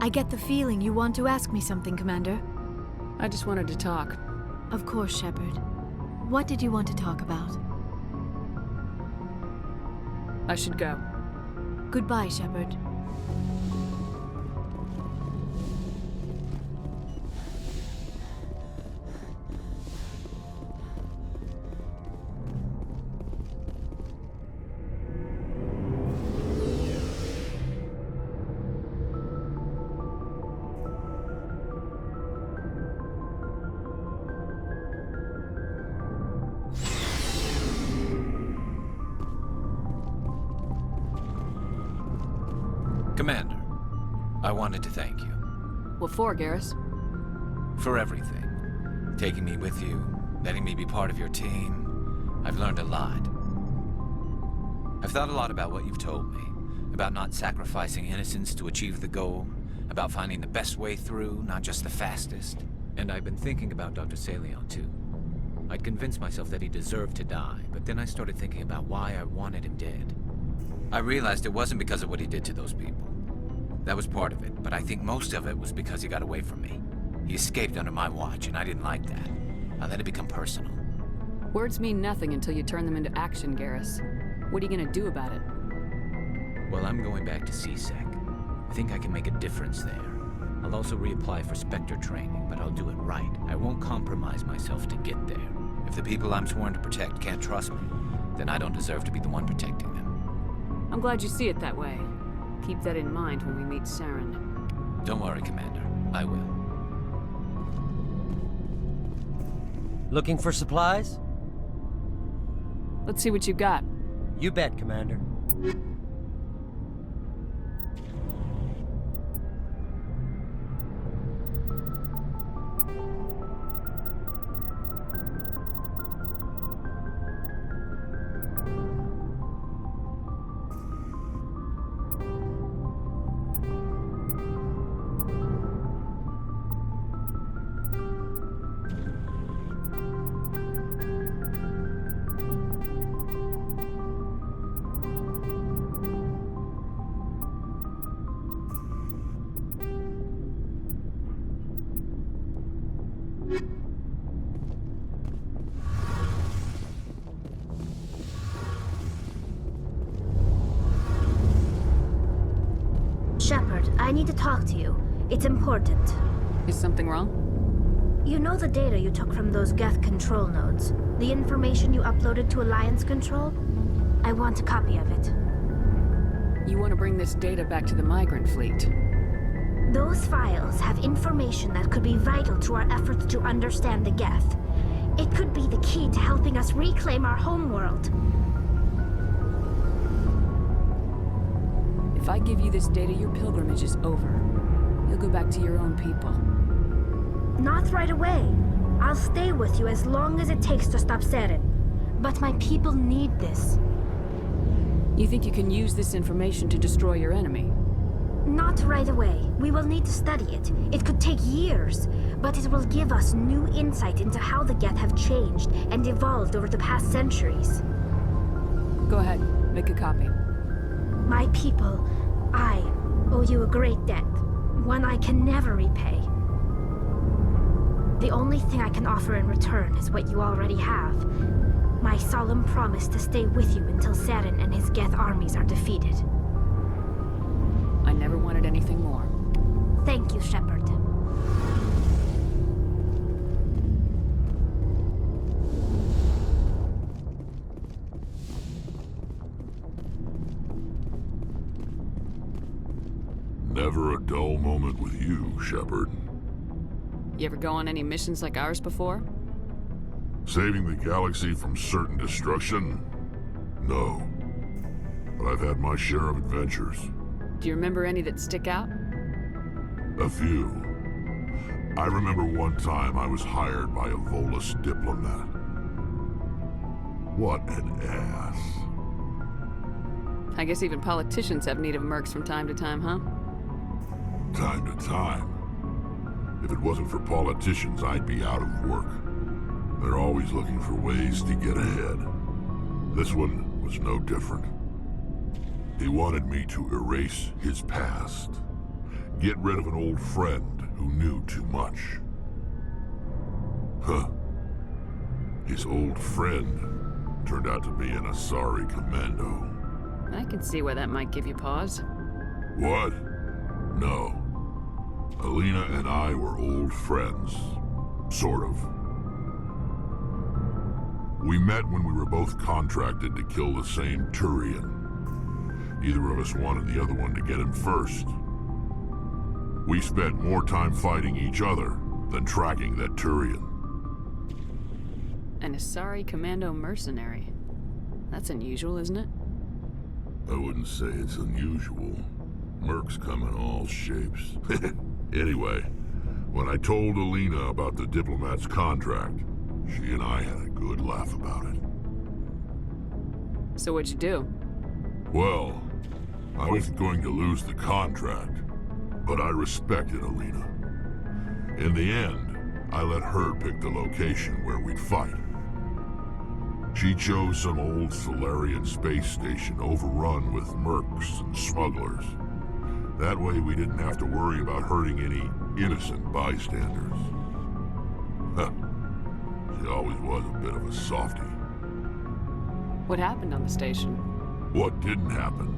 I get the feeling you want to ask me something, Commander. I just wanted to talk. Of course, Shepperd. What did you want to talk about? I should go. Goodbye, Shepperd. Commander, I wanted to thank you. What for, Garrus? For everything. Taking me with you, letting me be part of your team. I've learned a lot. I've thought a lot about what you've told me. About not sacrificing innocence to achieve the goal. About finding the best way through, not just the fastest. And I've been thinking about Dr. Saleon, too. I'd convinced myself that he deserved to die, but then I started thinking about why I wanted him dead. I realized it wasn't because of what he did to those people. That was part of it, but I think most of it was because he got away from me. He escaped under my watch, and I didn't like that. I let it become personal. Words mean nothing until you turn them into action, Garrus. What are you gonna do about it? Well, I'm going back to CSEC. I think I can make a difference there. I'll also reapply for Spectre training, but I'll do it right. I won't compromise myself to get there. If the people I'm sworn to protect can't trust me, then I don't deserve to be the one protecting them. I'm glad you see it that way. Keep that in mind when we meet Saren. Don't worry, Commander. I will. Looking for supplies? Let's see what you got. You bet, Commander. Shepperd, I need to talk to you. It's important. Is something wrong? You know the data you took from those Geth control nodes? The information you uploaded to Alliance Control? I want a copy of it. You want to bring this data back to the migrant fleet? Those files have information that could be vital to our efforts to understand the Geth. It could be the key to helping us reclaim our homeworld. If I give you this data, your pilgrimage is over. You'll go back to your own people. Not right away. I'll stay with you as long as it takes to stop Saren. But my people need this. You think you can use this information to destroy your enemy? Not right away. We will need to study it. It could take years, but it will give us new insight into how the Geth have changed and evolved over the past centuries. Go ahead, make a copy. My people, I owe you a great debt, one I can never repay. The only thing I can offer in return is what you already have. My solemn promise to stay with you until Saren and his Geth armies are defeated. I never wanted anything more. Thank you, Shepperd. Never a dull moment with you, Shepperd. You ever go on any missions like ours before? Saving the galaxy from certain destruction? No. But I've had my share of adventures. Do you remember any that stick out? A few. I remember one time I was hired by a Volus diplomat. What an ass. I guess even politicians have need of mercs from time to time, huh? Time to time. If it wasn't for politicians, I'd be out of work. They're always looking for ways to get ahead. This one was no different. He wanted me to erase his past, get rid of an old friend who knew too much. Huh. His old friend turned out to be an Asari commando. I can see why that might give you pause. What? No. Alina and I were old friends. Sort of. We met when we were both contracted to kill the same Turian. Neither of us wanted the other one to get him first. We spent more time fighting each other than tracking that Turian. An Asari commando mercenary. That's unusual, isn't it? I wouldn't say it's unusual. Mercs come in all shapes. Anyway, when I told Alina about the diplomat's contract, she and I had a good laugh about it. So what'd you do? Well, I wasn't going to lose the contract, but I respected Alina. In the end, I let her pick the location where we'd fight. She chose some old Solarian space station overrun with mercs and smugglers. That way we didn't have to worry about hurting any innocent bystanders. Huh. She always was a bit of a softie. What happened on the station? What didn't happen?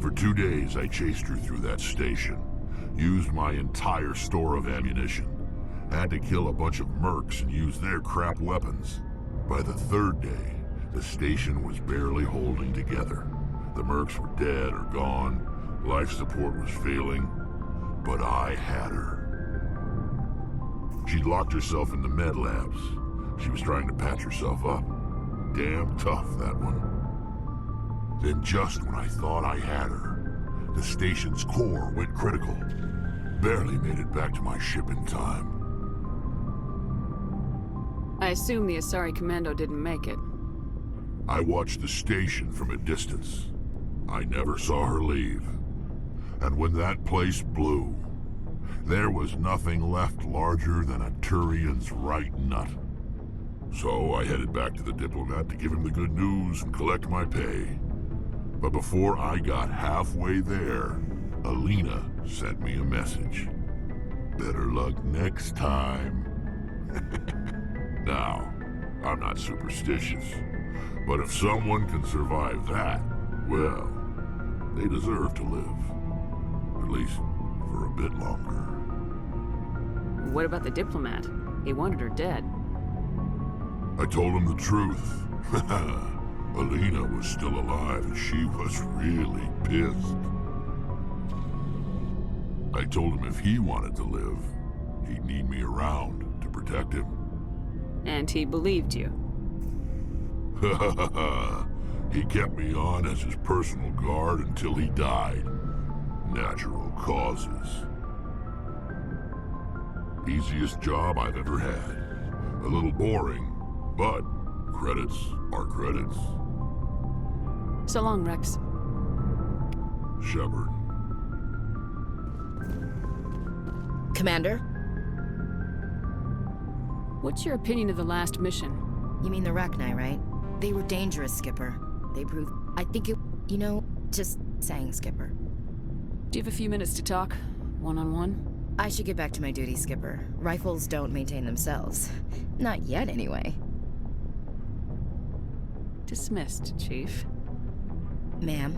For 2 days I chased her through that station. Used my entire store of ammunition. Had to kill a bunch of mercs and use their crap weapons. By the 3rd day, the station was barely holding together. The mercs were dead or gone. Life support was failing. But I had her. She'd locked herself in the med labs. She was trying to patch herself up. Damn tough, that one. Then just when I thought I had her, the station's core went critical. Barely made it back to my ship in time. I assume the Asari commando didn't make it. I watched the station from a distance. I never saw her leave. And when that place blew, there was nothing left larger than a Turian's right nut. So I headed back to the diplomat to give him the good news and collect my pay. But before I got halfway there, Alina sent me a message. Better luck next time. Now, I'm not superstitious, but if someone can survive that, well, they deserve to live. At least for a bit longer. What about the diplomat? He wanted her dead. I told him the truth. Alina was still alive and she was really pissed. I told him if he wanted to live, he'd need me around to protect him. And he believed you. He kept me on as his personal guard until he died. Natural causes. Easiest job I've ever had. A little boring, but credits are credits. So long, Rex. Shepperd. Commander? What's your opinion of the last mission? You mean the Rachni, right? They were dangerous, Skipper. They proved... I think it... You know, just saying, Skipper. Do you have a few minutes to talk? One-on-one? I should get back to my duty, Skipper. Rifles don't maintain themselves. Not yet, anyway. Dismissed, Chief. Ma'am.